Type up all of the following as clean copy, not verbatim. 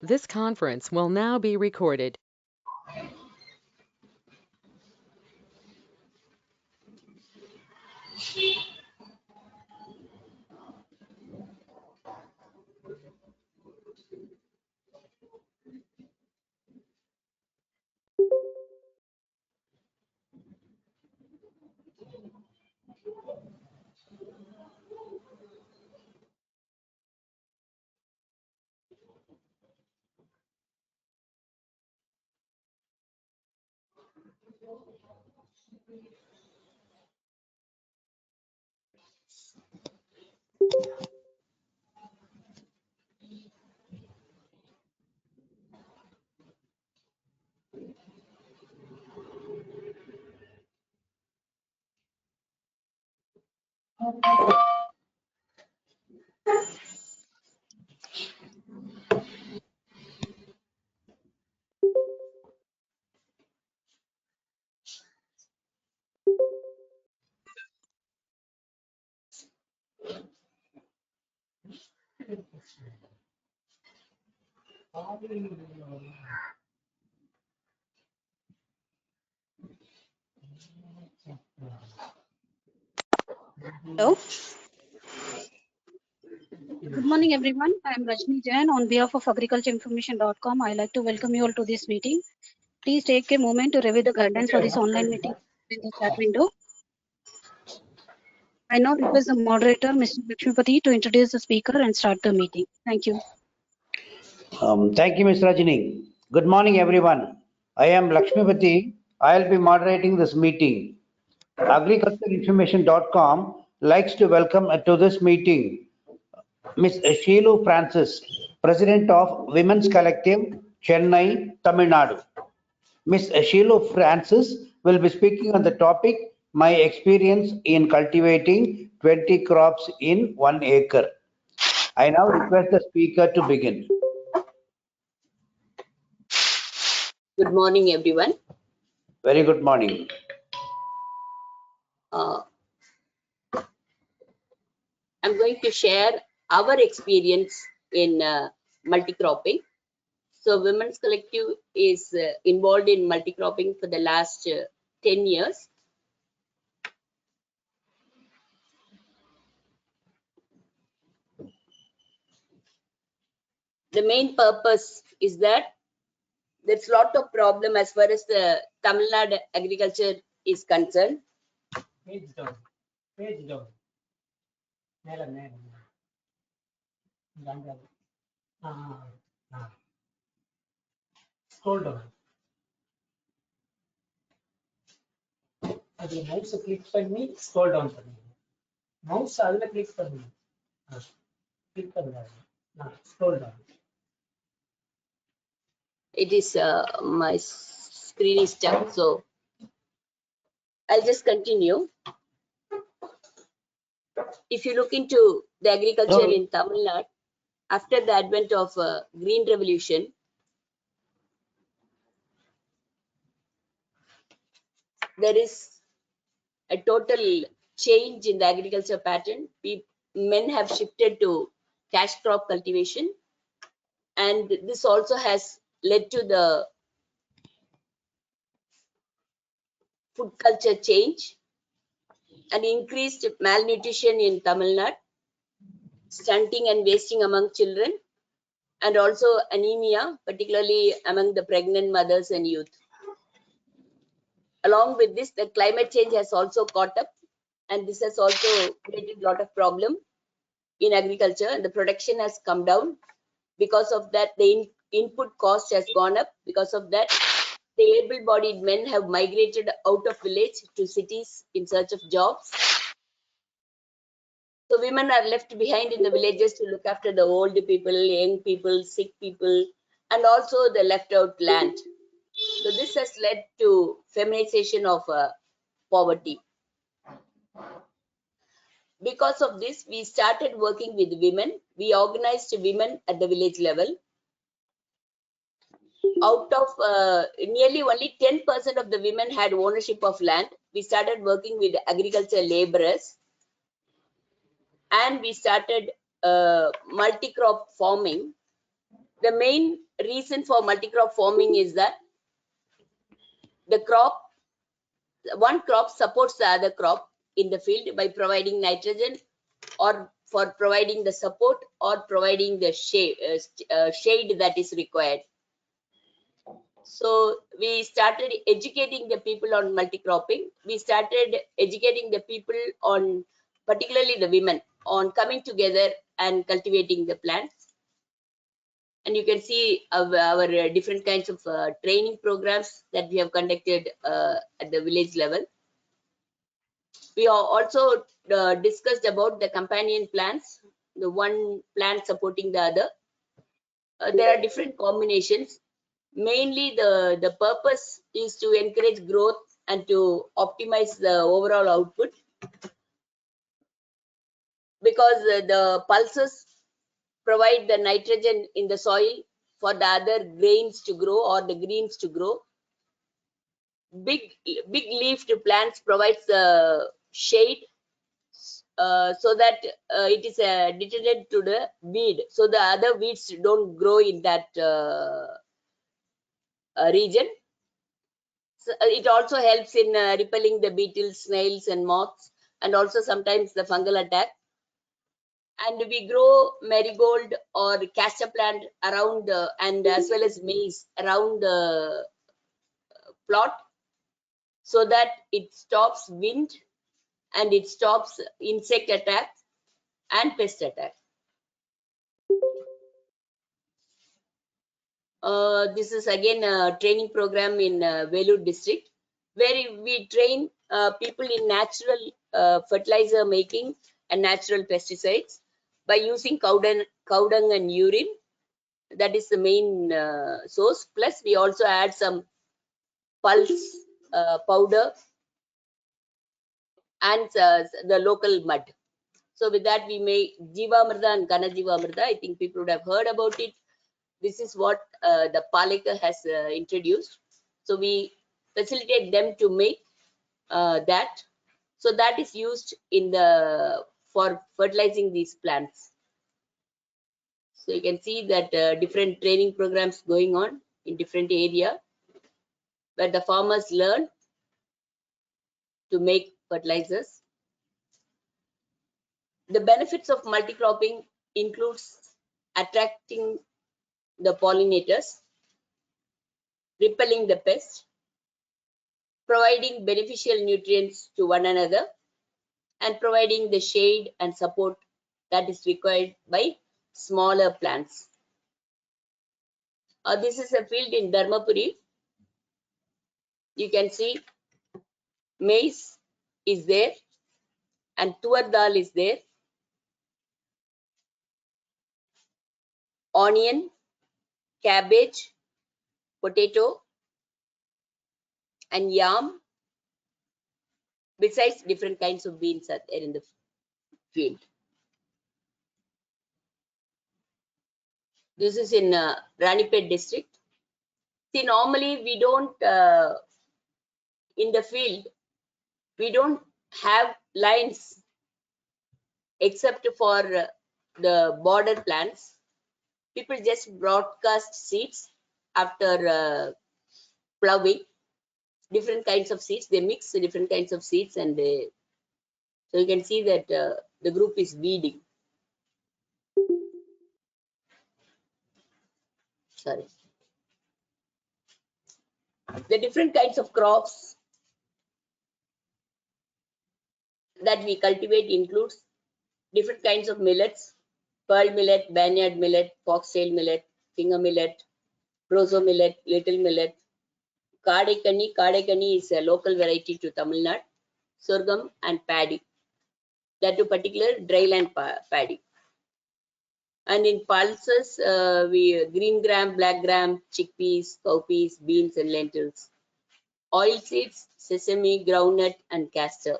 This conference will now be recorded. Hello. Good morning, everyone. I am Rajni Jain. On behalf of agricultureinformation.com, I like to welcome you all to this meeting. Please take a moment to review the guidelines for this online meeting in the chat window. I now request the moderator, Mr. Lakshmipati, to introduce the speaker and start the meeting. Thank you. Thank you, Ms. Rajini. Good morning, everyone. I am Lakshmipati. I'll be moderating this meeting. Agricultureinformation.com likes to welcome to this meeting Ms. Sheelu Francis, President of Women's Collective, Chennai, Tamil Nadu. Ms. Sheelu Francis will be speaking on the topic My Experience in Cultivating 20 Crops in 1 Acre. I now request the speaker to begin. Good morning, everyone. Very good morning. I'm going to share our experience in multi-cropping. So Women's Collective is involved in multi-cropping for the last 10 years. The main purpose is that there's a lot of problem as far as the Tamil Nadu agriculture is concerned. Page down. Page down. Scroll down. அது mouse click பண்ணி scroll down பண்ணுங்க. Mouse அதுல click பண்ணுங்க. Click பண்ணுங்க. Scroll down. It is my screen is stuck, so I'll just continue. If you look into the agriculture in Tamil Nadu, after the advent of Green Revolution, there is a total change in the agriculture pattern. Men have shifted to cash crop cultivation, and this also has led to the food culture change and increased malnutrition in Tamil Nadu, stunting and wasting among children, and also anemia, particularly among the pregnant mothers and youth. Along with this, the climate change has also caught up, and this has also created a lot of problem in agriculture, and the production has come down. Because of that, the input cost has gone up. Because of that, the able-bodied men have migrated out of village to cities in search of jobs. So women are left behind in the villages to look after the old people, young people, sick people, and also the left out land. So this has led to feminization of poverty. Because of this, we started working with women. We organized women at the village level. Out of nearly only 10% of the women had ownership of land. We started working with agriculture laborers, and we started multi-crop farming. The main reason for multi-crop farming is that one crop supports the other crop in the field by providing nitrogen, or for providing the support, or providing the shade that is required. So we started educating the people on multi-cropping. We started educating the people on, particularly the women, on coming together and cultivating the plants. And you can see our different kinds of training programs that we have conducted at the village level. We have also discussed about the companion plants, the one plant supporting the other. There are different combinations. Mainly the purpose is to encourage growth and to optimize the overall output, because the pulses provide the nitrogen in the soil for the other grains to grow or the greens to grow. Big leafed plants provides the shade, so that it is a deterrent to the weed, so the other weeds don't grow in that region. So, it also helps in repelling the beetles, snails and moths, and also sometimes the fungal attack. And we grow marigold or castor plant around and as well as maize around the plot, so that it stops wind and it stops insect attack and pest attack. This is again a training program in Vellore district, where we train people in natural fertilizer making and natural pesticides by using cow dung and urine. That is the main source. Plus, we also add some pulse powder and the local mud. So with that, we make Jivamrita and Ghana Jivamrita. I think people would have heard about it. This is what the Palika has introduced. So we facilitate them to make that. So that is used in for fertilizing these plants. So you can see that different training programs going on in different area, where the farmers learn to make fertilizers. The benefits of multi-cropping includes attracting the pollinators, repelling the pests, providing beneficial nutrients to one another, and providing the shade and support that is required by smaller plants. This is a field in Dharmapuri. You can see maize is there and tuar dal is there, onion, cabbage, potato and yam, besides different kinds of beans are there in the field. This is in Ranipet district. See, normally we don't, in the field, we don't have lines except for the border plants. People just broadcast seeds after plowing, different kinds of seeds. They mix different kinds of seeds, and so you can see that the group is weeding. Sorry. The different kinds of crops that we cultivate includes different kinds of millets: pearl millet, barnyard millet, foxtail millet, finger millet, proso millet, little millet, kadekani. Kadekani is a local variety to Tamil Nadu, sorghum and paddy. That to particular dryland paddy. And in pulses, green gram, black gram, chickpeas, cowpeas, beans and lentils. Oil seeds, sesame, groundnut and castor.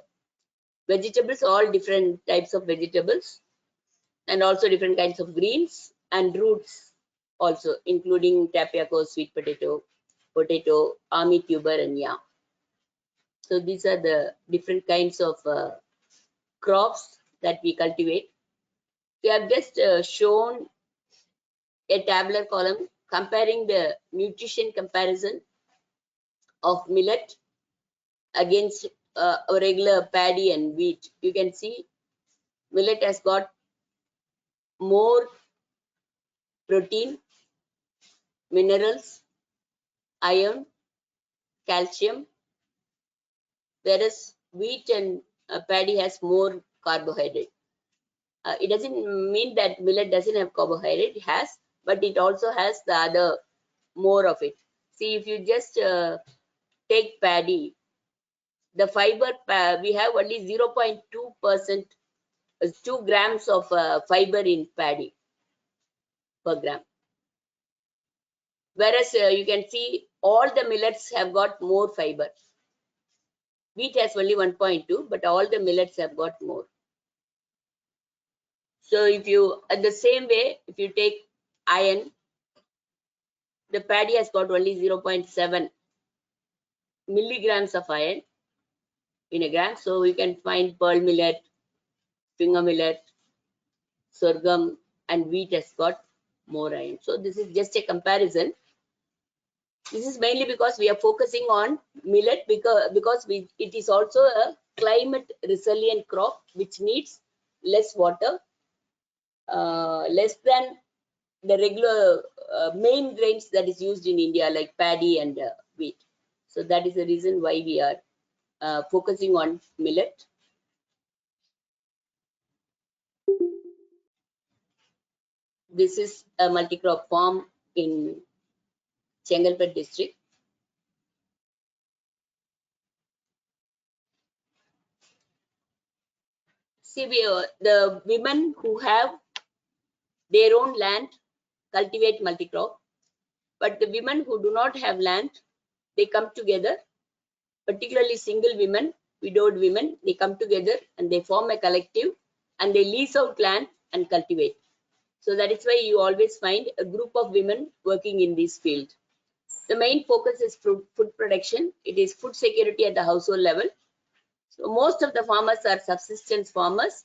Vegetables, all different types of vegetables, and also different kinds of greens and roots also, including tapioca, sweet potato, army tuber and yam. So these are the different kinds of crops that we cultivate. We have just shown a tabular column comparing the nutrition comparison of millet against a regular paddy and wheat. You can see millet has got more protein, minerals, iron, calcium, whereas wheat and paddy has more carbohydrate. It doesn't mean that millet doesn't have carbohydrate, it has, but it also has the other more of it. See, if you just take paddy, the fiber, we have only 0.2%, 2 grams of fiber in paddy per gram. Whereas you can see all the millets have got more fiber. Wheat has only 1.2, but all the millets have got more. So if you, the same way, if you take iron, the paddy has got only 0.7 milligrams of iron in a gram. So you can find pearl millet, finger millet, sorghum, and wheat has got more iron. So this is just a comparison. This is mainly because we are focusing on millet because it is also a climate resilient crop which needs less water, less than the regular main grains that is used in India like paddy and wheat. So that is the reason why we are focusing on millet. This is a multi-crop farm in Chengalpet district. See, the women who have their own land cultivate multi-crop, but the women who do not have land, they come together, particularly single women, widowed women, they come together and they form a collective and they lease out land and cultivate. So that is why you always find a group of women working in this field. The main focus is food production. It is food security at the household level. So most of the farmers are subsistence farmers.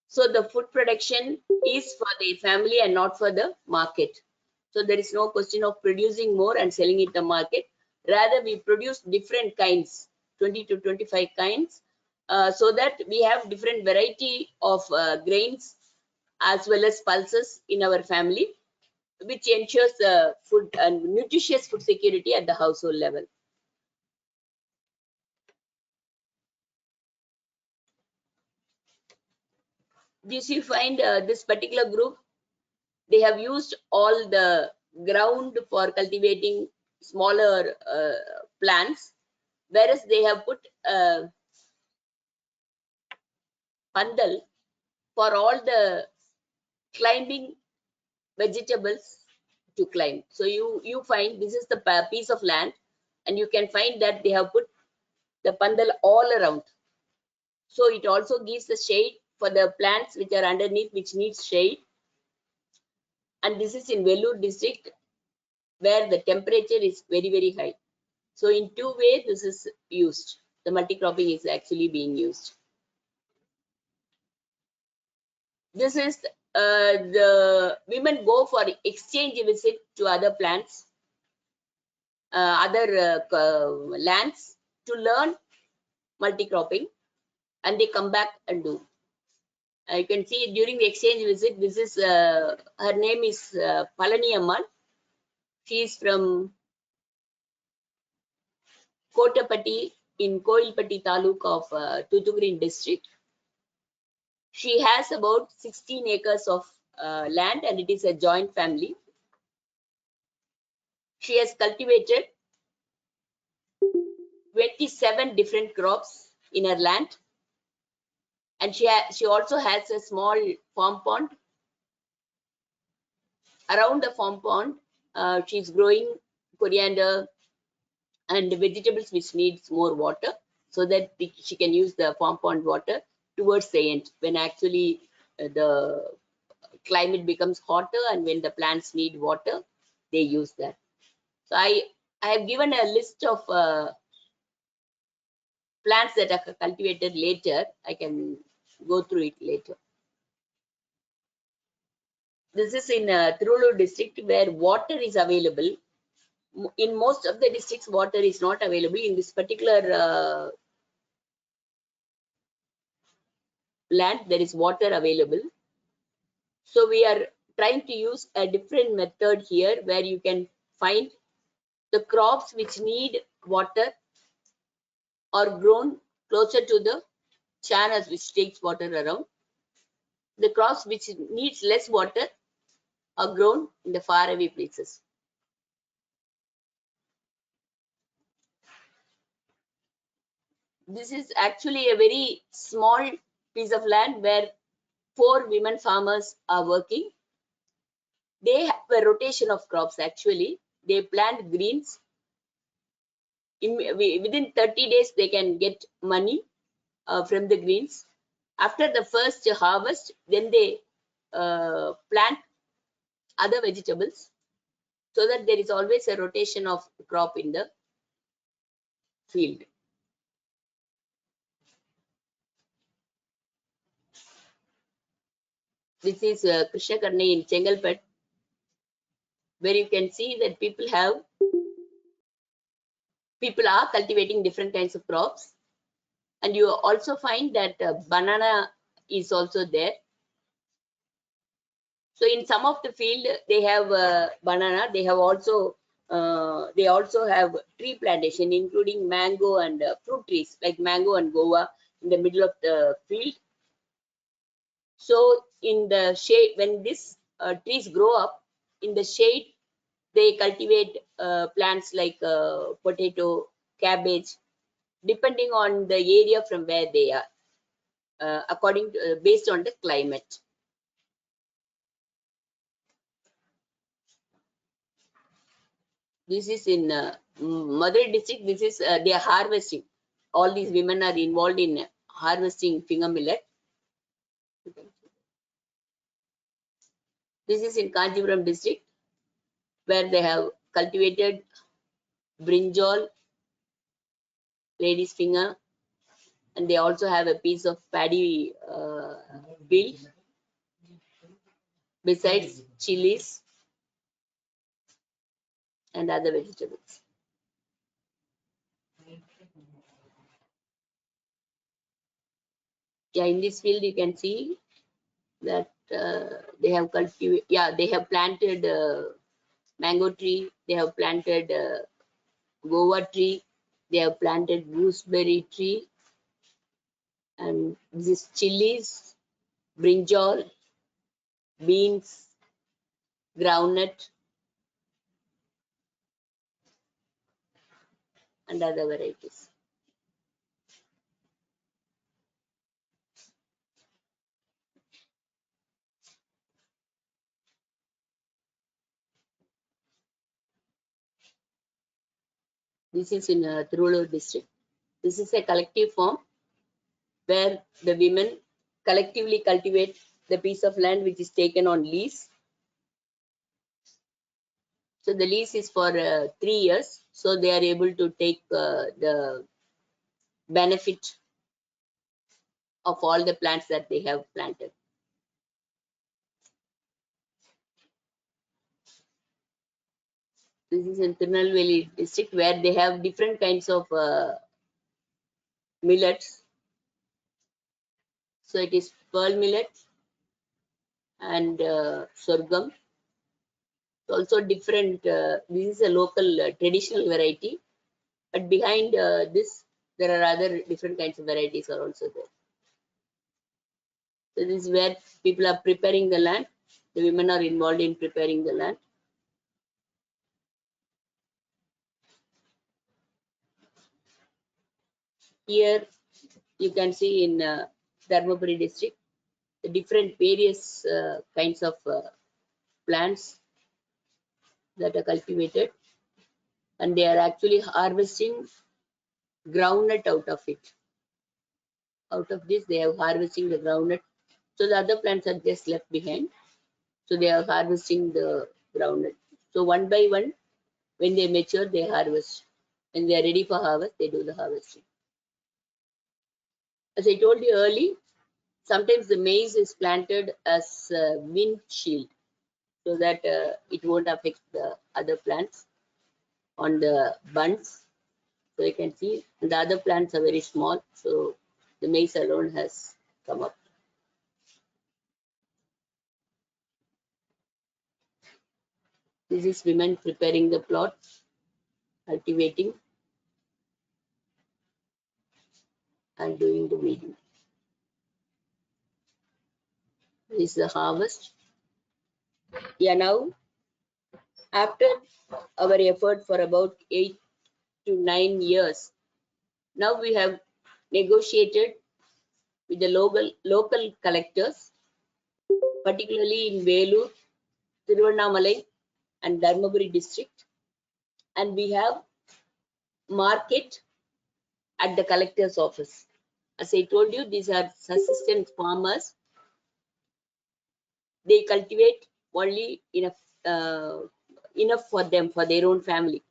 So the food production is for the family and not for the market. So there is no question of producing more and selling it in the market. Rather, we produce different kinds, 20 to 25 kinds, so that we have different variety of grains as well as pulses in our family, which ensures food and nutritious food security at the household level. This you find this particular group, they have used all the ground for cultivating smaller plants, whereas they have put pandal for all the climbing vegetables to climb. So you find this is the piece of land, and you can find that they have put the pandal all around. So it also gives the shade for the plants which are underneath, which needs shade. And this is in Vellore district, where the temperature is very, very high. So in two ways, this is used. The multi-cropping is actually being used. This is the women go for exchange visit to other plants, other lands to learn multi-cropping, and they come back and do. You can see during the exchange visit, this is her name is Palani Amman. She is from Kotapatti in Koilpatti Taluk of Tuticorin district. She has about 16 acres of land, and it is a joint family. She has cultivated 27 different crops in her land, and she also has a small farm pond. Around the farm pond, she's growing coriander and vegetables which needs more water, so that she can use the farm pond water towards the end, when actually the climate becomes hotter and when the plants need water, they use that. So I have given a list of plants that are cultivated later. I can go through it later. This is in Tirulur district where water is available. In most of the districts, water is not available. In this particular land, there is water available. So we are trying to use a different method here where you can find the crops which need water are grown closer to the channels which takes water around. The crops which needs less water are grown in the faraway places. This is actually a very small piece of land where 4 women farmers are working. They have a rotation of crops actually. They plant greens. Within 30 days, they can get money from the greens. After the first harvest, then they plant other vegetables so that there is always a rotation of crop in the field. This is Krishna Karni in Chengalpet, where you can see that people are cultivating different kinds of crops, and you also find that banana is also there. So in some of the field they have banana. They also have tree plantation, including mango and fruit trees like mango and guava in the middle of the field. So in the shade, when these trees grow up in the shade, they cultivate plants like potato, cabbage, depending on the area from where they are, based on the climate. This is in Madurai district. This is they are harvesting. All these women are involved in harvesting finger millet. This is in Kanchipuram district, where they have cultivated brinjal, lady's finger, and they also have a piece of paddy field. Besides chilies and other vegetables. Yeah, in this field you can see that they have cultivated. Yeah, they have planted mango tree. They have planted guava tree. They have planted gooseberry tree, and this chilies, brinjal, beans, groundnut, and other varieties. This is in Tirulur district. This is a collective farm where the women collectively cultivate the piece of land which is taken on lease. So the lease is for 3 years. So they are able to take the benefit of all the plants that they have planted. This is in Tirunelveli district where they have different kinds of millets. So it is pearl millet and sorghum. Also different. This is a local traditional variety, but behind this there are other different kinds of varieties are also there. So this is where people are preparing the land. The women are involved in preparing the land. Here you can see in Dharmapuri district the different various kinds of plants that are cultivated, and they are actually harvesting groundnut out of it. Out of this they are harvesting the groundnut. So the other plants are just left behind. So they are harvesting the groundnut. So one by one, when they mature, they harvest. When they are ready for harvest, they do the harvesting. As I told you earlier, sometimes the maize is planted as wind shield. so that it won't affect the other plants on the bunds. So you can see the other plants are very small, so the maize alone has come up. This is women preparing the plot, cultivating and doing the weeding. This is the harvest. Yeah, now after our effort for about 8 to 9 years, now we have negotiated with the local collectors, particularly in Velur, Tiruvannamalai and Dharmaburi district, and we have market at the collector's office. As I told you, these are subsistence farmers. They cultivate only enough for them, for their own family.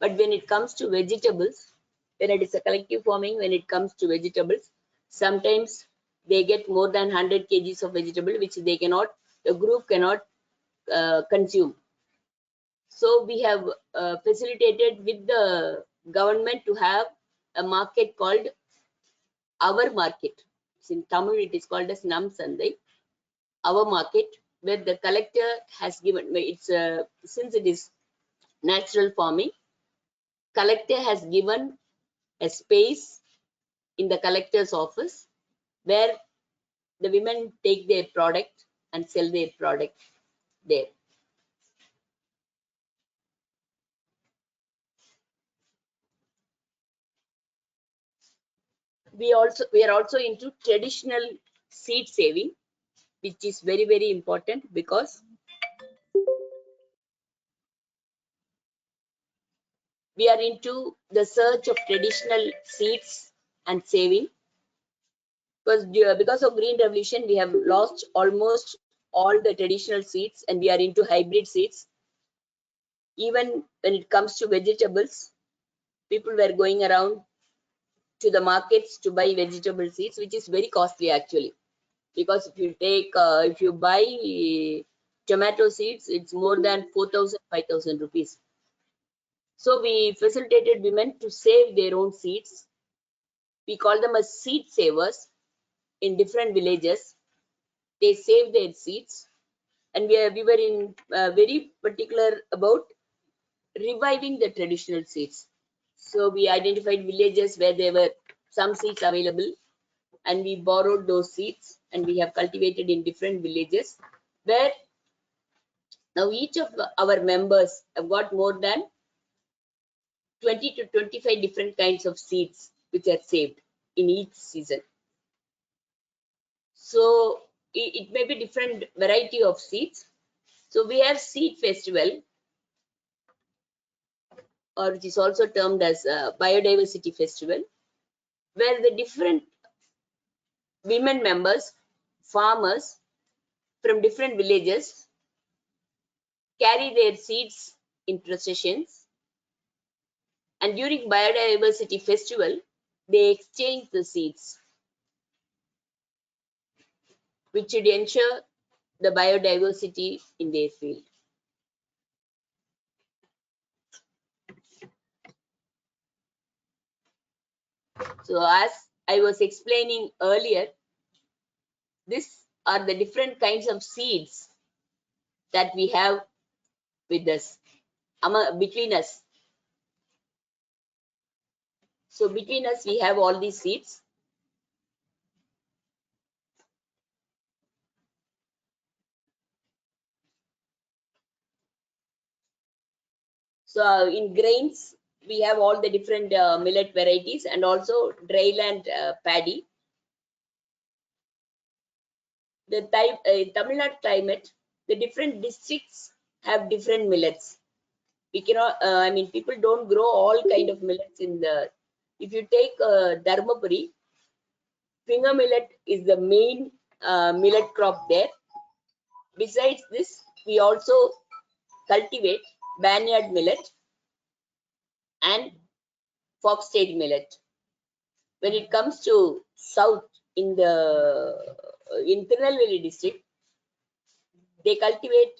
But when it comes to vegetables, when it is a collective farming, when it comes to vegetables, sometimes they get more than 100 kgs of vegetable, which they cannot, the group cannot consume. So we have facilitated with the government to have a market called our market. In Tamil, it is called as Nam Sandai, our market, where the collector has given, it's since it is natural farming, collector has given a space in the collector's office where the women take their product and sell their product there. We are also into traditional seed saving, which is very, very important because we are into the search of traditional seeds and saving. Because of green revolution, we have lost almost all the traditional seeds and we are into hybrid seeds. Even when it comes to vegetables, people were going around to the markets to buy vegetable seeds, which is very costly actually. Because if you buy tomato seeds, it's more than 4,000, 5,000 rupees. So we facilitated women to save their own seeds. We call them as seed savers in different villages. They save their seeds, and we were in very particular about reviving the traditional seeds. So we identified villages where there were some seeds available, and we borrowed those seeds, and we have cultivated in different villages where now each of our members have got more than 20 to 25 different kinds of seeds which are saved in each season. So it may be different variety of seeds. So we have seed festival, or it is also termed as a biodiversity festival, where the different women members, farmers from different villages carry their seeds in processions, and during biodiversity festival they exchange the seeds, which should ensure the biodiversity in their field. So as I was explaining earlier, these are the different kinds of seeds that we have with us, between us. So between us, we have all these seeds. So in grains, we have all the different millet varieties and also dryland paddy. The Tamil Nadu climate, the different districts have different millets. We cannot, I mean, people don't grow all kind of millets in the, if you take Dharmaburi, finger millet is the main millet crop there. Besides this, we also cultivate barnyard millet and foxtail millet. When it comes to south in the in Tirunelveli district, they cultivate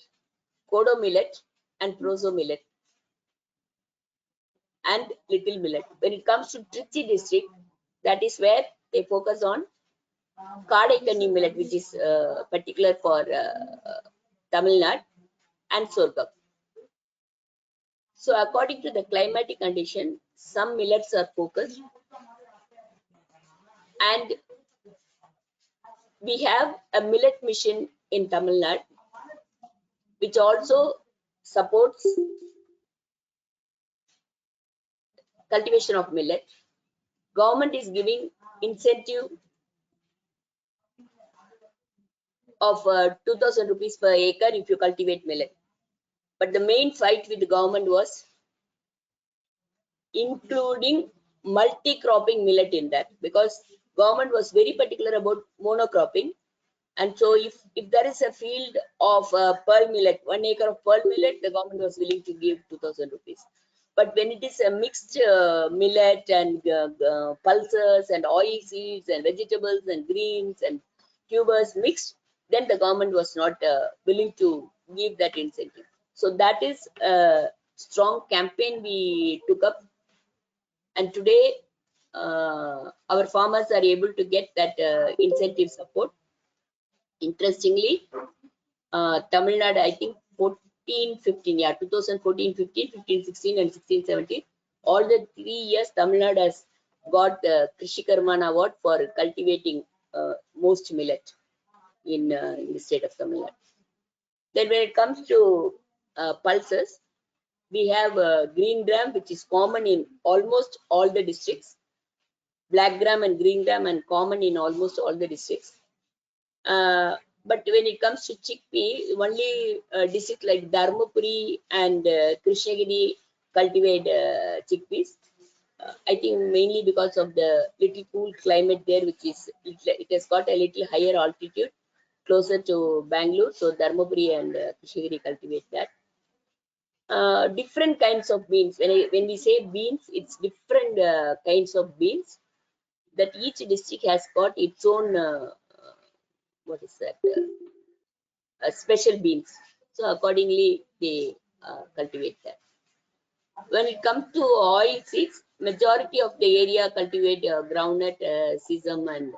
kodo millet and proso millet and little millet. When it comes to Trichy district, that is where they focus on Kadaikanni millet, which is particular for Tamil Nadu, and sorghum. So according to the climatic condition, some millets are focused, and we have a millet mission in Tamil Nadu, which also supports cultivation of millet. Government is giving incentive of 2,000 rupees per acre if you cultivate millet. But the main fight with the government was including multi-cropping millet in that, because government was very particular about monocropping. And so if there is a field of pearl millet, 1 acre of pearl millet, the government was willing to give 2,000 rupees. But when it is a mixed millet and pulses and oil seeds and vegetables and greens and tubers mixed, then the government was not willing to give that incentive. So that is a strong campaign we took up. And today, our farmers are able to get that incentive support. Interestingly, Tamil Nadu, I think 14, 15, yeah, 2014, 15, 15, 16, and 16, 17. All the 3 years, Tamil Nadu has got the Krishi Karman Award for cultivating most millet in the state of Tamil Nadu. Then when it comes to pulses, we have green gram, which is common in almost all the districts. Black gram and green gram and common in almost all the districts. But when it comes to chickpea, only districts like Dharmapuri and Krishnagiri cultivate chickpeas. I think mainly because of the little cool climate there, which is it has got a little higher altitude closer to Bangalore. So Dharmapuri and Krishnagiri cultivate that. Different kinds of beans. When we say beans, it's different kinds of beans that each district has got its own what is that special beans. So accordingly they cultivate that. When it comes to oil seeds, majority of the area cultivate groundnut, sesame, and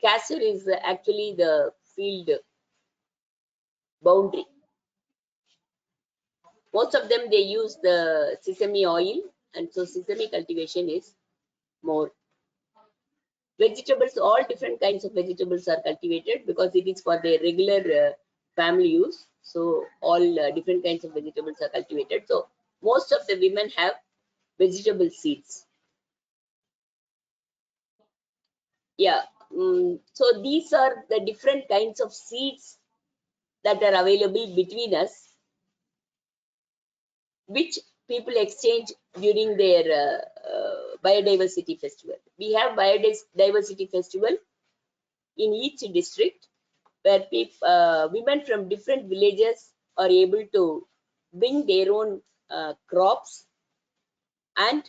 castor is actually the field boundary. Most of them they use the sesame oil, and so sesame cultivation is more. Vegetables, all different kinds of vegetables are cultivated because it is for their regular family use. So all different kinds of vegetables are cultivated. So most of the women have vegetable seeds. Yeah. So these are the different kinds of seeds that are available between us, which people exchange during their biodiversity festival. We have biodiversity festival in each district, where people, women from different villages are able to bring their own crops and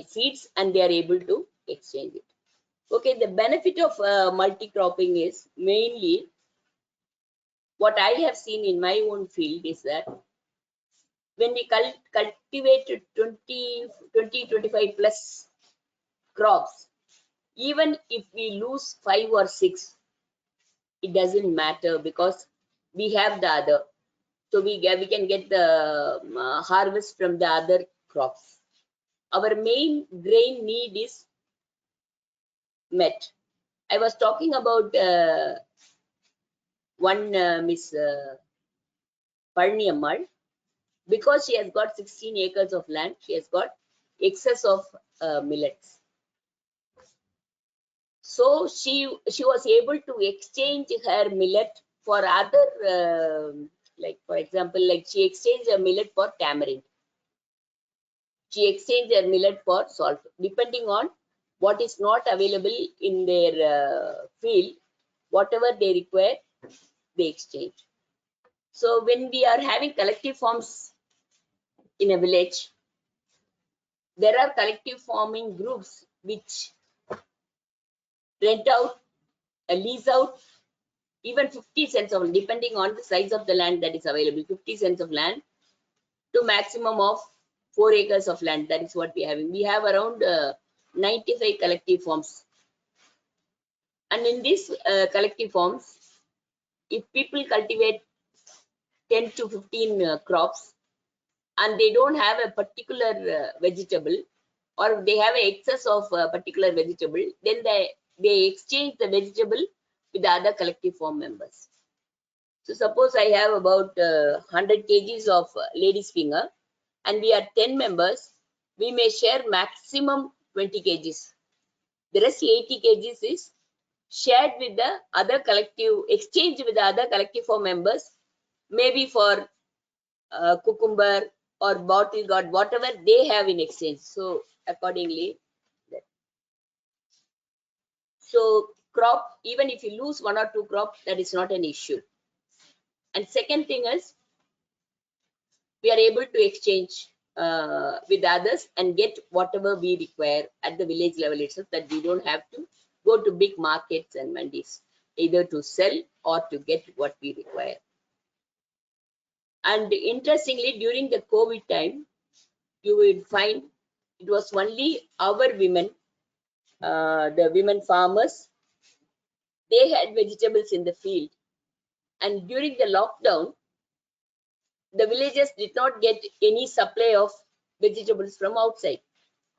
seeds, and they are able to exchange it. Okay, the benefit of multi-cropping is mainly what I have seen in my own field is that when we cultivate 20, 25 plus crops, even if we lose 5 or 6, it doesn't matter because we have the other. So we can get the harvest from the other crops. Our main grain need is met. I was talking about one Miss Parniammal. Because she has got 16 acres of land, she has got excess of millets. So she was able to exchange her millet for other, like for example, like she exchanged her millet for tamarind. She exchanged her millet for salt, depending on what is not available in their field. Whatever they require, they exchange. So when we are having collective farms in a village, there are collective farming groups which rent out, lease out even 50 cents of, depending on the size of the land that is available, 50 cents of land to maximum of 4 acres of land. That is what we have. We have around 95 collective forms. And in these collective forms, if people cultivate 10 to 15 crops and they don't have a particular vegetable, or they have an excess of a particular vegetable, then they exchange the vegetable with the other collective form members. So suppose I have about 100 kgs of lady's finger and we are 10 members, we may share maximum 20 kgs. The rest 80 kgs is shared with the other collective, exchange with the other collective form members, maybe for cucumber or bottle gourd, whatever they have in exchange. So accordingly, so crop, even if you lose 1 or 2 crops, that is not an issue. And second thing is, we are able to exchange with others and get whatever we require at the village level itself, that we don't have to go to big markets and mandis, either to sell or to get what we require. And interestingly, during the COVID time, you will find it was only our women, the women farmers, they had vegetables in the field. And during the lockdown, the villagers did not get any supply of vegetables from outside.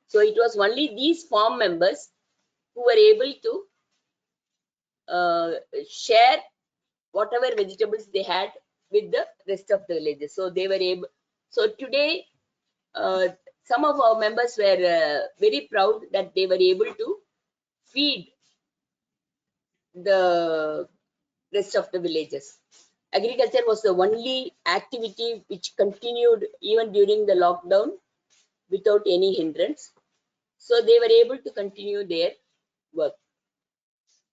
So it was only these farm members who were able to share whatever vegetables they had with the rest of the villagers. So they were able. So today, some of our members were very proud that they were able to feed the rest of the villages. Agriculture was the only activity which continued even during the lockdown without any hindrance. So they were able to continue their work.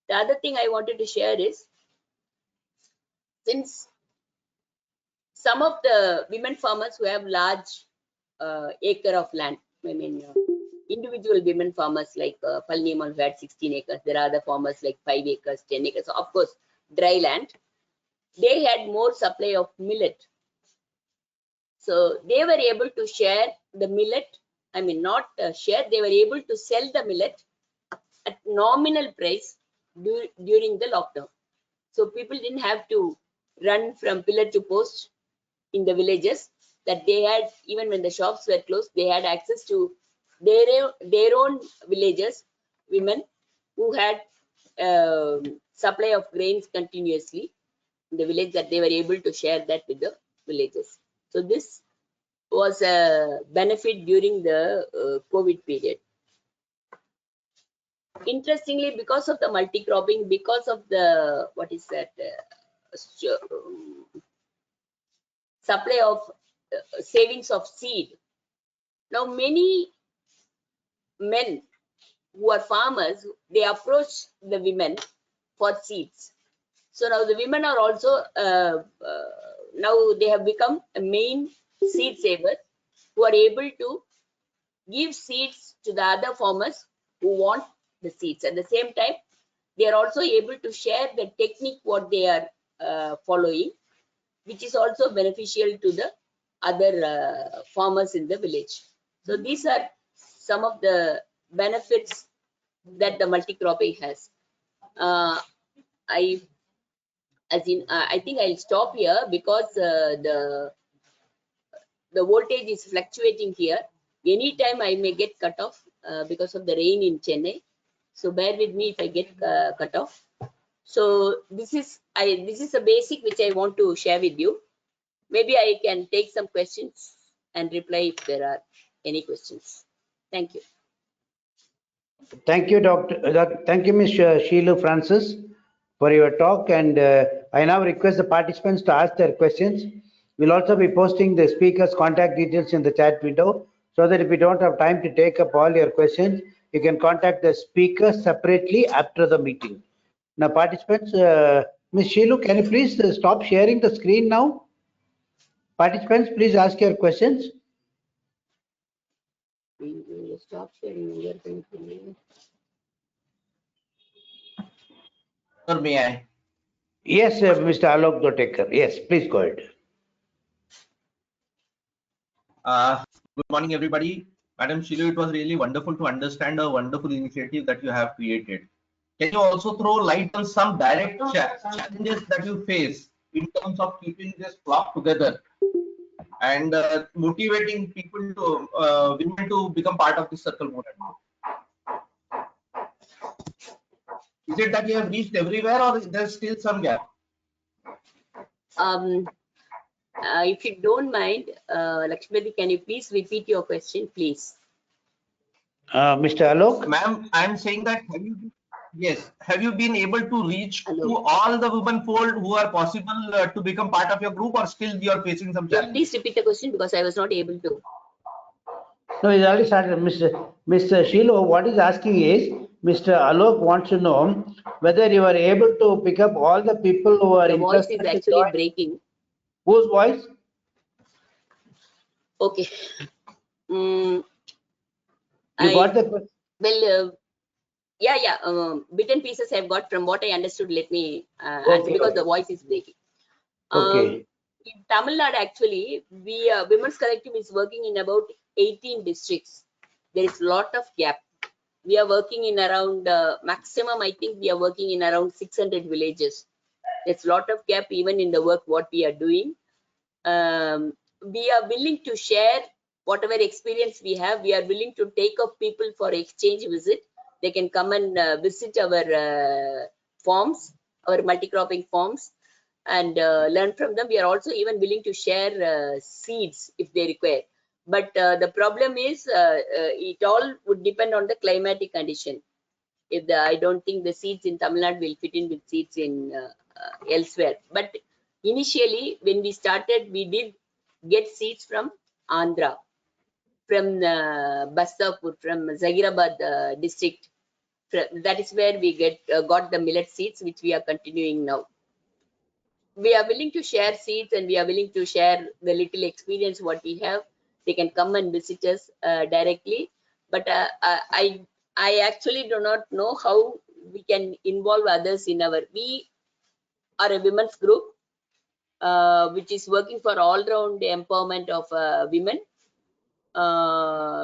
The other thing I wanted to share is, since some of the women farmers who have large acre of land, I mean, individual women farmers like Palniamal who had 16 acres, there are other farmers like 5 acres, 10 acres, of course, dry land, they had more supply of millet. So they were able to share the millet, I mean, not share, they were able to sell the millet at nominal price during the lockdown. So people didn't have to run from pillar to post in the villages, that they had, even when the shops were closed, they had access to their own villagers, women who had supply of grains continuously in the village, that they were able to share that with the villagers. So this was a benefit during the COVID period. Interestingly, because of the multi-cropping, because of the, what is that, supply of savings of seed, now many men who are farmers, they approach the women for seeds. So now the women are also, now they have become a main seed saver, who are able to give seeds to the other farmers who want the seeds. At the same time, they are also able to share the technique what they are following, which is also beneficial to the other farmers in the village. So these are some of the benefits that the multi-cropping has. I think I'll stop here because the voltage is fluctuating here. Anytime I may get cut off because of the rain in Chennai. So bear with me if I get cut off. So this is a basic which I want to share with you. Maybe I can take some questions and reply if there are any questions. Thank you. Thank you, Thank you, Ms. Sheelu Francis, for your talk. And I now request the participants to ask their questions. We'll also be posting the speaker's contact details in the chat window, so that if you don't have time to take up all your questions, you can contact the speaker separately after the meeting. Now, participants, Ms. Sheelu, can you please stop sharing the screen now? Participants, please ask your questions. Stop sharing. Or may I? Yes, Mr. Alok Dotekar. Yes, please go ahead. Good morning, everybody. Madam Sheelu, it was really wonderful to understand a wonderful initiative that you have created. Can you also throw light on some direct challenges that you face in terms of keeping this flock together and motivating people to women to become part of this circle movement? Is it that you have reached everywhere, or there's still some gap? If you don't mind, Lakshmati, can you please repeat your question, please? Mr. Alok? Ma'am, I'm saying that have you been able to reach Hello. to all the women fold who are possible to become part of your group, or still you are facing some Yeah, challenges? please repeat the question because I was not able to. No, he's already started. Mr. Sheelu, what he's asking is, Mr. Alok wants to know whether you are able to pick up all the people who are The voice interested is to actually join. breaking. Whose voice? Okay. You got the question? Well, yeah. Bit and pieces I've got from what I understood. Let me answer because the voice is breaking. Okay. In Tamil Nadu, actually, Women's Collective is working in about 18 districts. There is a lot of gap. We are working in around maximum. I think we are working in around 600 villages. There's a lot of gap even in the work what we are doing. We are willing to share whatever experience we have. We are willing to take up people for exchange visit. They can come and visit our farms, our multi-cropping farms, and learn from them. We are also even willing to share seeds if they require. But the problem is it all would depend on the climatic condition. I don't think the seeds in Tamil Nadu will fit in with seeds in elsewhere. But initially, when we started, we did get seeds from Andhra, from Bastapur, from Zahirabad district. That is where we got the millet seeds, which we are continuing now. We are willing to share seeds, and we are willing to share the little experience what we have. They can come and visit us directly. But I actually do not know how we can involve others in our. We are a women's group which is working for all-round empowerment of women.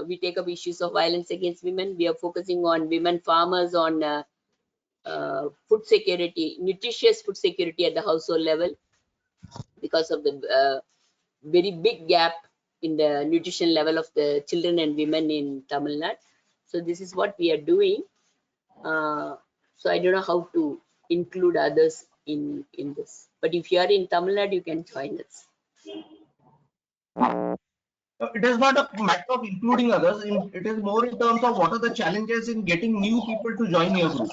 We take up issues of violence against women. We are focusing on women farmers, on food security, nutritious food security at the household level, because of the very big gap in the nutrition level of the children and women in Tamil Nadu. So this is what we are doing. So I don't know how to include others in this. But if you are in Tamil Nadu, you can join us. It is not a matter of including others. It is more in terms of what are the challenges in getting new people to join your group.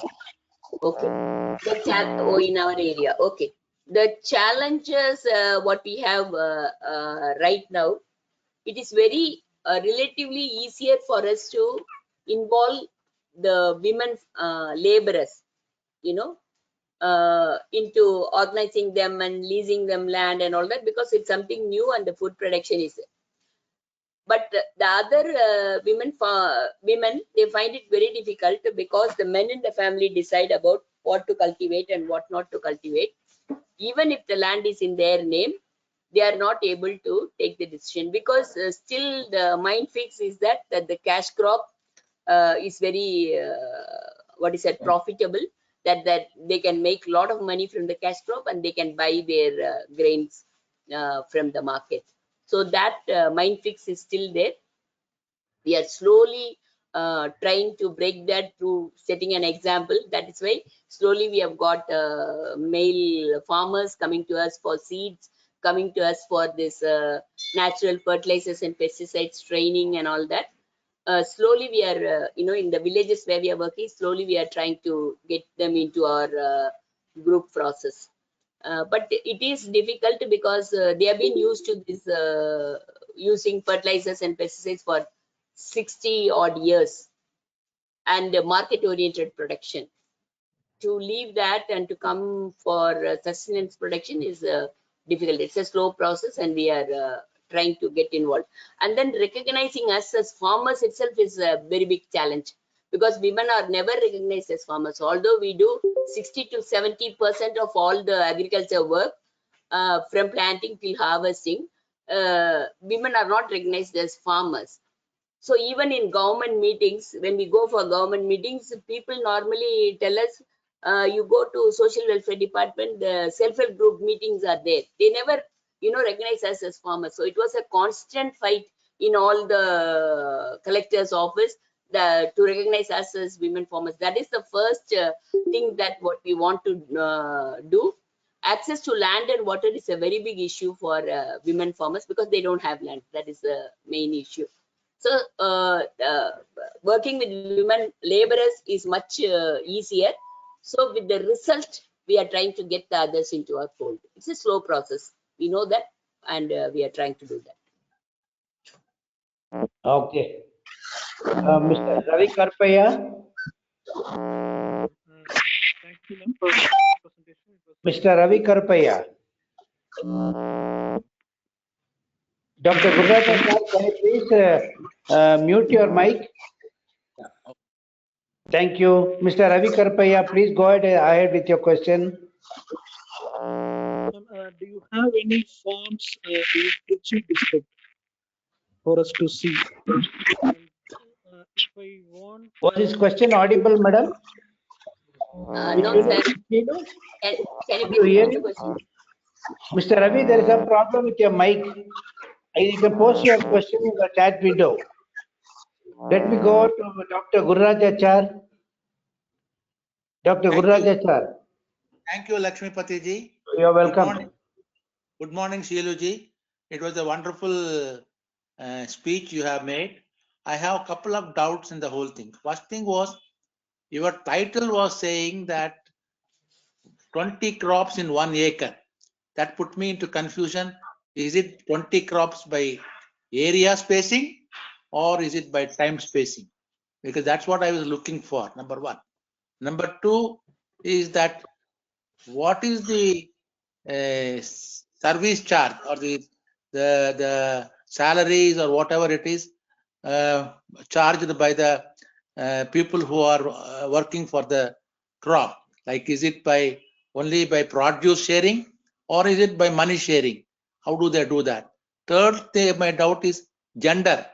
Okay. In our area. Okay. The challenges what we have right now, it is very relatively easier for us to involve the women laborers, into organizing them and leasing them land and all that, because it's something new and the food production is. But the other women, they find it very difficult because the men in the family decide about what to cultivate and what not to cultivate. Even if the land is in their name, they are not able to take the decision, because still the mind fix is that the cash crop is very profitable, that they can make a lot of money from the cash crop and they can buy their grains from the market. So that mind fix is still there. We are slowly trying to break that through setting an example. That is why slowly we have got male farmers coming to us for seeds, coming to us for this natural fertilizers and pesticides training and all that. Slowly we are, in the villages where we are working, slowly we are trying to get them into our group process. But it is difficult because they have been used to this using fertilizers and pesticides for 60 odd years and market oriented production. To leave that and to come for sustenance production is difficult. It's a slow process, and we are trying to get involved. And then recognizing us as farmers itself is a very big challenge, because women are never recognized as farmers. Although we do 60 to 70% of all the agriculture work, from planting till harvesting, women are not recognized as farmers. So even in government meetings, when we go for government meetings, people normally tell us, you go to social welfare department, the self-help group meetings are there. They never, recognize us as farmers. So it was a constant fight in all the collector's office to recognize us as women farmers. That is the first thing that what we want to do. Access to land and water is a very big issue for women farmers because they don't have land. That is the main issue. So working with women laborers is much easier. So with the result, we are trying to get the others into our fold. It's a slow process. We know that, and we are trying to do that. Okay. Mr. Ravi Karpaya. Thank you, ma'am, for the presentation. It was Mr. Ravi Karpaya. Dr. Gurrata, can you please mute your mic? Thank you. Mr. Ravi Karpaya, please go ahead with your question. ma'am, do you have any forms in Trichy district for us to see? And, if I want, Was this question audible, madam? No, sir. Can you Are you please repeat the hearing? question? Mr. Ravi, there is a problem with your mic. You can post your question in the chat window. Let me go to Dr. Gurrajachar. Dr. Thank you. Gurrajachar, Thank you, Lakshmipati ji. you're Good welcome. morning. Good morning, Sheelu ji. It was a wonderful speech you have made. I have a couple of doubts in the whole thing. First thing was, your title was saying that 20 crops in 1 acre. That put me into confusion. Is it 20 crops by area spacing or is it by time spacing? Because that's what I was looking for, number one. Number two is that what is the service charge or the salaries or whatever it is charged by the people who are working for the crop? Like, is it by only by produce sharing or is it by money sharing? How do they do that? Third thing, my doubt is gender.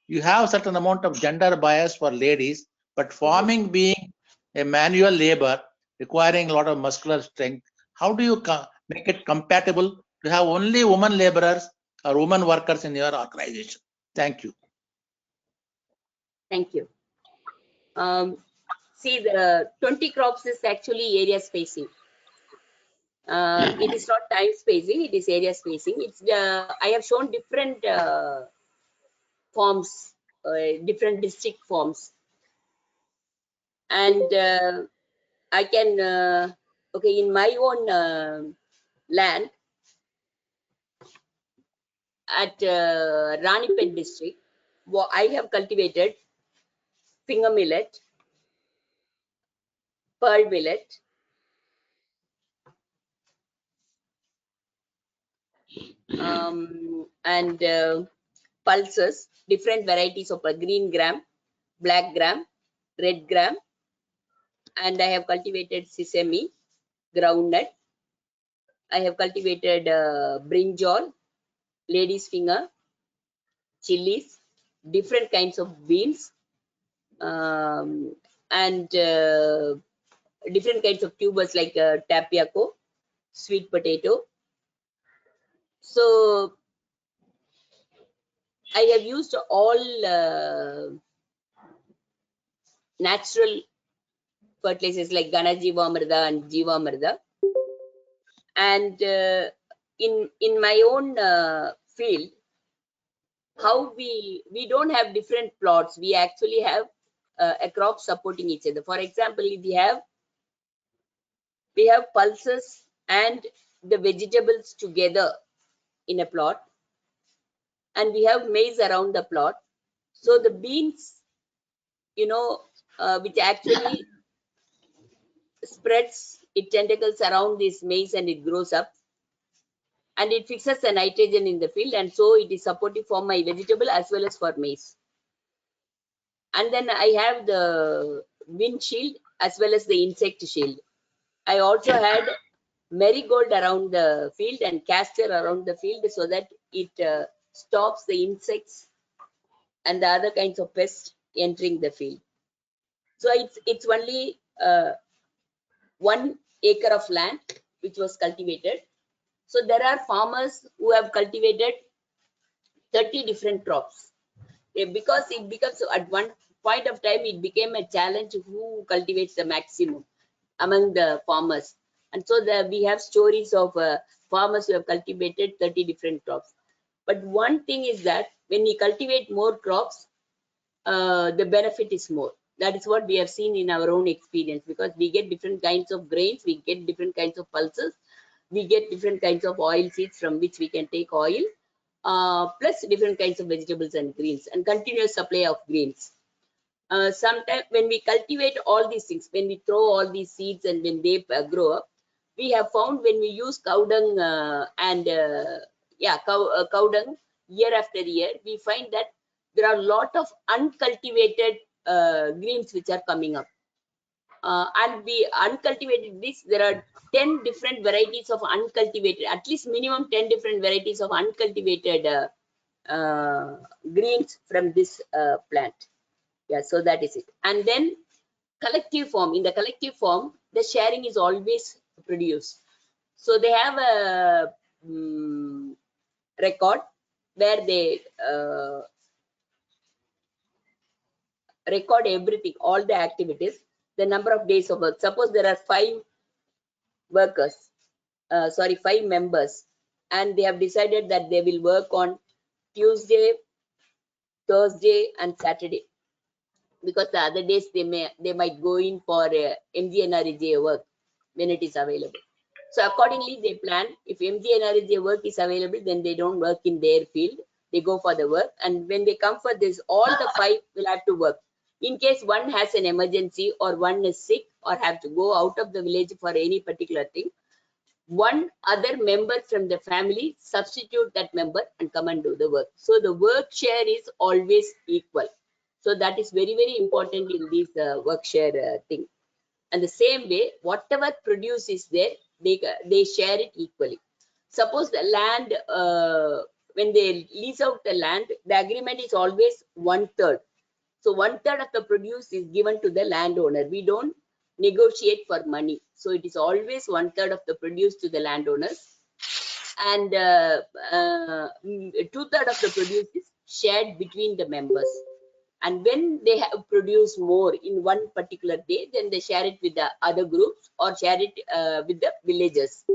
You have certain amount of gender bias for ladies, but farming being a manual labor requiring a lot of muscular strength, how do you make it compatible to have only women laborers or women workers in your organization? Thank you. Thank you. See, the 20 crops is actually area spacing. It is not time spacing, it is area spacing. It's I have shown different forms, different district forms. And I can, okay, in my own land at Ranipet district, I have cultivated finger millet, pearl millet, and pulses, different varieties of green gram, black gram, red gram, and I have cultivated sesame, groundnut. I have cultivated brinjal, lady's finger, chilies, different kinds of beans, and different kinds of tubers like tapioca, sweet potato. So I have used all natural fertilizers like Gana Jeevamrita and Jeevamrita. And in my own field, how we don't have different plots. We actually have a crop supporting each other. For example, if we have pulses and the vegetables together in a plot, and we have maize around the plot. So the beans, which actually spreads its tentacles around this maize and it grows up and it fixes the nitrogen in the field, and so it is supportive for my vegetable as well as for maize. And then I have the wind shield as well as the insect shield. I also had marigold around the field and castor around the field so that it stops the insects and the other kinds of pests entering the field. So it's only 1 acre of land which was cultivated. So there are farmers who have cultivated 30 different crops. Because it becomes, at one point of time, it became a challenge who cultivates the maximum among the farmers. And so we have stories of farmers who have cultivated 30 different crops. But one thing is that when we cultivate more crops, the benefit is more. That is what we have seen in our own experience, because we get different kinds of grains, we get different kinds of pulses, we get different kinds of oil seeds from which we can take oil, plus different kinds of vegetables and greens, and continuous supply of greens. Sometimes when we cultivate all these things, when we throw all these seeds and when they grow up, we have found when we use cow dung cow dung year after year, we find that there are a lot of uncultivated greens which are coming up. And we uncultivated this, there are 10 different varieties of uncultivated, at least minimum 10 different varieties of uncultivated greens from this plant. Yeah, so that is it. And then collective form, in the collective form, the sharing is always produced. So they have a record where they record everything, all the activities, the number of days of work. Suppose there are 5 workers, 5 members, and they have decided that they will work on Tuesday, Thursday, and Saturday, because the other days they might go in for MGNREGA work when it is available. So accordingly, they plan. If MGNREGA work is available, then they don't work in their field. They go for the work, and when they come for this, all the 5 will have to work. In case one has an emergency or one is sick or have to go out of the village for any particular thing, one other member from the family substitute that member and come and do the work. So the work share is always equal. So that is very, very important in this work share thing. And the same way, whatever produce is there, they share it equally. Suppose the land, when they lease out the land, the agreement is always 1/3. So 1/3 of the produce is given to the landowner. We don't negotiate for money. So it is always 1/3 of the produce to the landowners, and 2/3 of the produce is shared between the members. And when they have produced more in one particular day, then they share it with the other groups or share it with the villagers.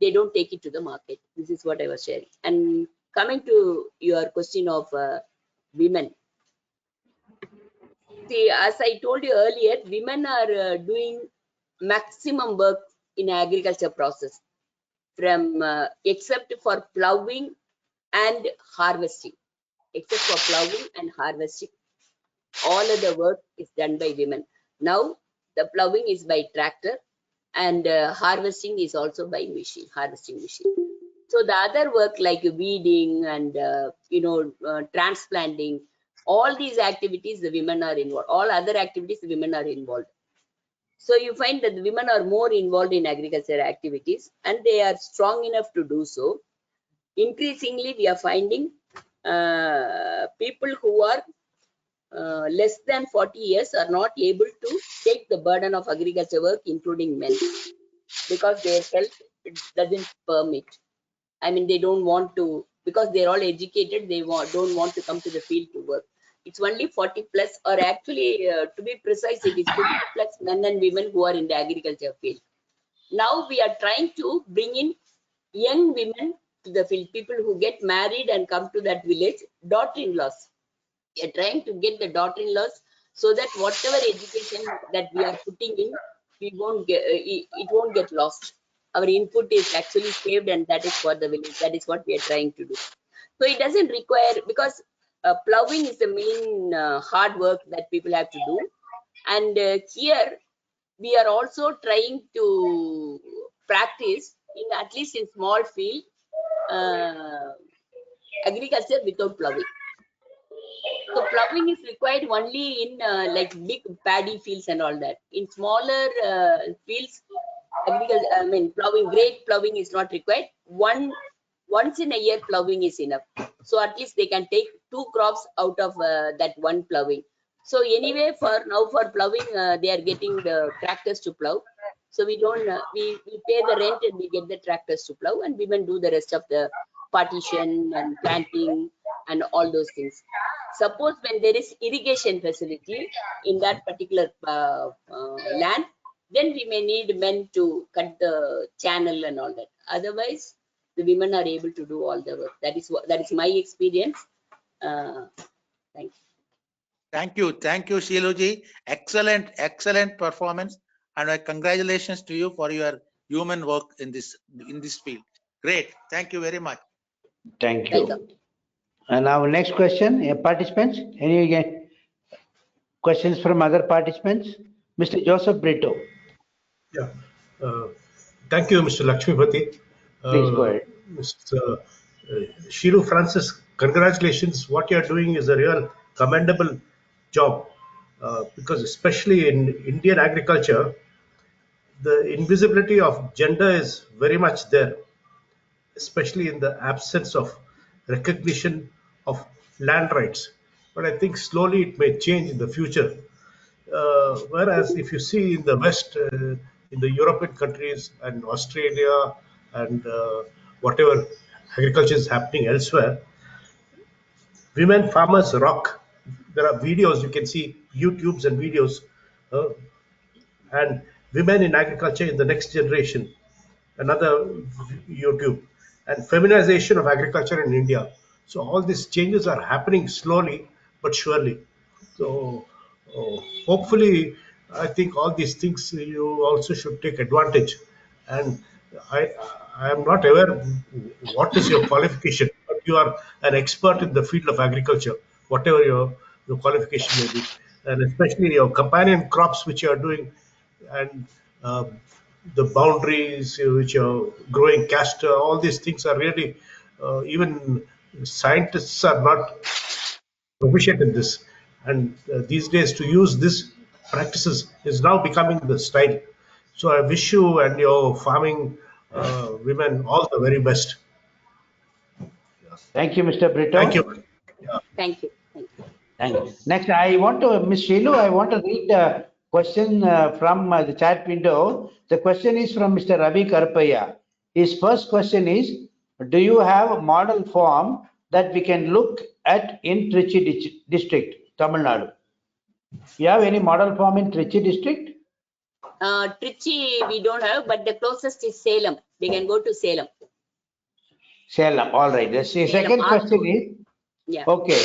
They don't take it to the market. This is what I was sharing. And coming to your question of women. See, as I told you earlier, women are doing maximum work in agriculture process, from except for plowing and harvesting. Except for plowing and harvesting, all of the work is done by women. Now the plowing is by tractor, and harvesting is also by harvesting machine. So the other work like weeding and transplanting, all these activities the women are involved. All other activities the women are involved. So you find that the women are more involved in agriculture activities, and they are strong enough to do so. Increasingly, we are finding people who are less than 40 years are not able to take the burden of agriculture work, including men, because their health doesn't permit. I mean, they don't want to, because they're all educated, they don't want to come to the field to work. It's only 40 plus, or actually, to be precise, it is 50 plus men and women who are in the agriculture field. Now we are trying to bring in young women to the field, people who get married and come to that village, daughter-in-laws. We are trying to get the daughter-in-laws so that whatever education that we are putting in, we won't get, it won't get lost. Our input is actually saved, and that is for the village. That is what we are trying to do. So it doesn't require, because plowing is the main hard work that people have to do. And here we are also trying to practice in at least in small field agriculture without plowing. So plowing is required only in like big paddy fields and all that. In smaller fields, plowing, great plowing is not required. Once in a year plowing is enough. So at least they can take 2 crops out of that one plowing. So anyway, for plowing, they are getting the tractors to plow. So we don't, we pay the rent and we get the tractors to plow, and women do the rest of the partition and planting and all those things. Suppose when there is irrigation facility in that particular land, then we may need men to cut the channel and all that. Otherwise, the women are able to do all the work. That is my experience. Thank you. Thank you, Sheelu. Excellent performance, and congratulations to you for your human work in this field. Great. Thank you very much. Thank you. And our next question, participants, any questions from other participants? Mr. Joseph Brito. Yeah. Thank you, Mr. Lakshmipati. Please go ahead. Mr. Sheelu Francis, congratulations. What you're doing is a real commendable job because especially in Indian agriculture, the invisibility of gender is very much there, especially in the absence of recognition of land rights. But I think slowly it may change in the future. Whereas if you see in the West, in the European countries and Australia and whatever agriculture is happening elsewhere, women farmers rock. There are videos, you can see YouTubes and videos, uh, and women in agriculture in the next generation, another YouTube, and feminization of agriculture in India. So all these changes are happening slowly but surely. So hopefully, I think all these things you also should take advantage. And I, I am not aware what is your qualification, but you are an expert in the field of agriculture, whatever your qualification may be, and especially your companion crops which you are doing, and the boundaries which are growing castor. All these things are really even scientists are not proficient in this, and these days to use this practices is now becoming the style. So I wish you and your farming women all the very best. Thank you, Mr. Brito. Thank you. Thank you. Thank you. Next, I want to, Ms. Sheelu, I want to read a question from the chat window. The question is from Mr. Ravi Karpaya. His first question is, do you have a model farm that we can look at in Trichy district, Tamil Nadu? You have any model farm in Trichy district? Trichy we don't have, but the closest is Salem. They can go to Salem. Salem, all right. The second question is, yeah. Okay,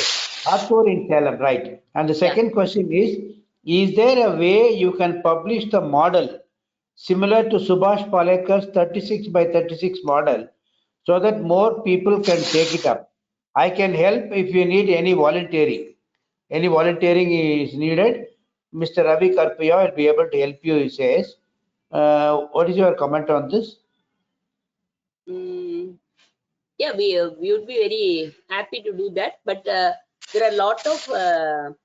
Arthur in Salem, right. And the second question is there a way you can publish the model similar to Subhash Palekar's 36 by 36 model so that more people can take it up? I can help if you need any volunteering. Any volunteering is needed. Mr. Ravi Karpaya will be able to help you, he says. What is your comment on this? Yeah, we would be very happy to do that, but there are a lot of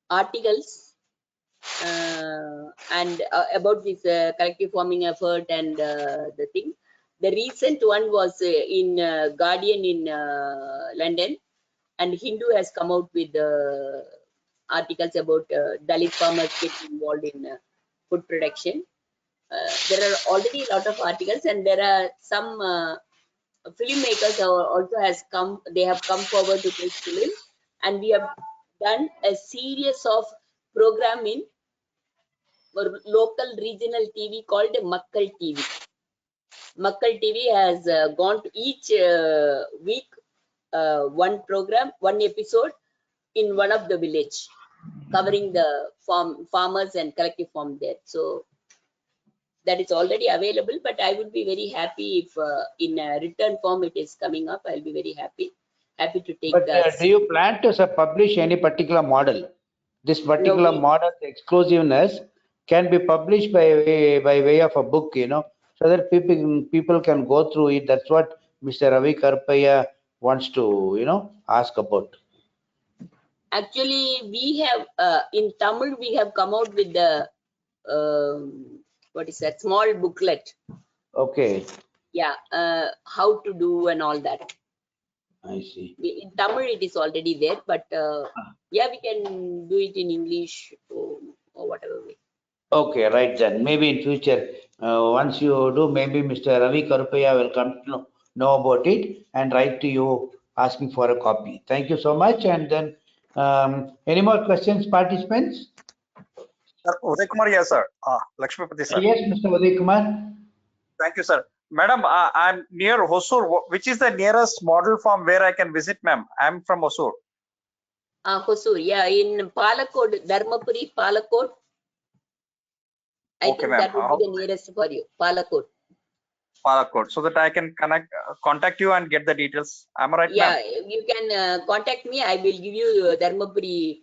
articles and about this collective farming effort and the thing. The recent one was in Guardian in London, and Hindu has come out with articles about Dalit farmers getting involved in food production. There are already a lot of articles, and there are some filmmakers also they have come forward to this film, and we have done a series of programming for local regional TV called Makkal TV. Makkal TV has gone to each week one program, one episode in one of the village, covering the farmers and collective farm there. So that is already available, but I would be very happy if in a written form it is coming up. I'll be very happy to take. But do you plan to publish any particular model? This particular model exclusiveness can be published by way of a book, so that people can go through it. That's what Mr. Ravi Karpaya wants to, ask about. Actually, we have in Tamil we have come out with the what is that small booklet? Okay, Yeah, how to do and all that. I see. In Tamil it is already there, but yeah, we can do it in English or whatever way. Okay, right then. Maybe in future, once you do, maybe Mr. Ravi Karupaya will come to know about it and write to you asking for a copy. Thank you so much. And then, any more questions, participants? Sir, Uday Kumar, yes, sir. Lakshmipati, sir. Yes, Mr. Uday Kumar. Thank you, sir. Madam, I'm near Hosur. Which is the nearest model farm where I can visit, ma'am? I'm from Hosur. Hosur, yeah, in Palakod, Dharmapuri, Palakod. I Okay, think ma'am. that would be the nearest for you, Palakod. Palakod, so that I can contact you and get the details. Am I right, Yeah, ma'am? you can contact me. I will give you Dharmapuri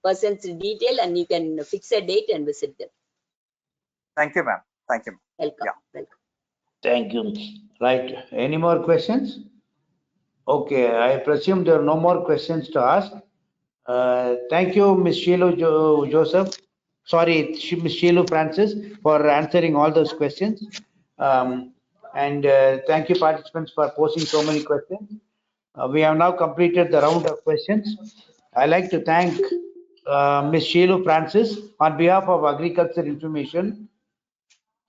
person's detail, and you can fix a date and visit them. Thank you, ma'am. Thank you. Welcome. Yeah. Welcome. Thank you. Right. Any more questions? Okay, I presume there are no more questions to ask. Thank you, Ms. Joseph. Sorry, Ms. Sheelu Francis, for answering all those questions. And thank you, participants, for posing so many questions. We have now completed the round of questions. I'd like to thank Ms. Sheelu Francis on behalf of Agriculture Information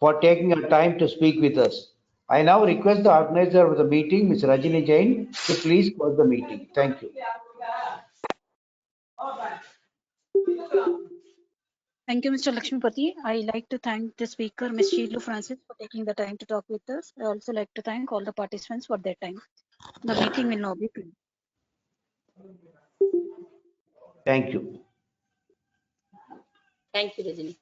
for taking her time to speak with us. I now request the organizer of the meeting, Ms. Rajini Jain, to please close the meeting. Thank you. Thank you, Mr. Lakshmipati. I like to thank the speaker, Ms. Sheelu Francis, for taking the time to talk with us. I also like to thank all the participants for their time. The meeting will now be closed. Thank you. Thank you, Rajini.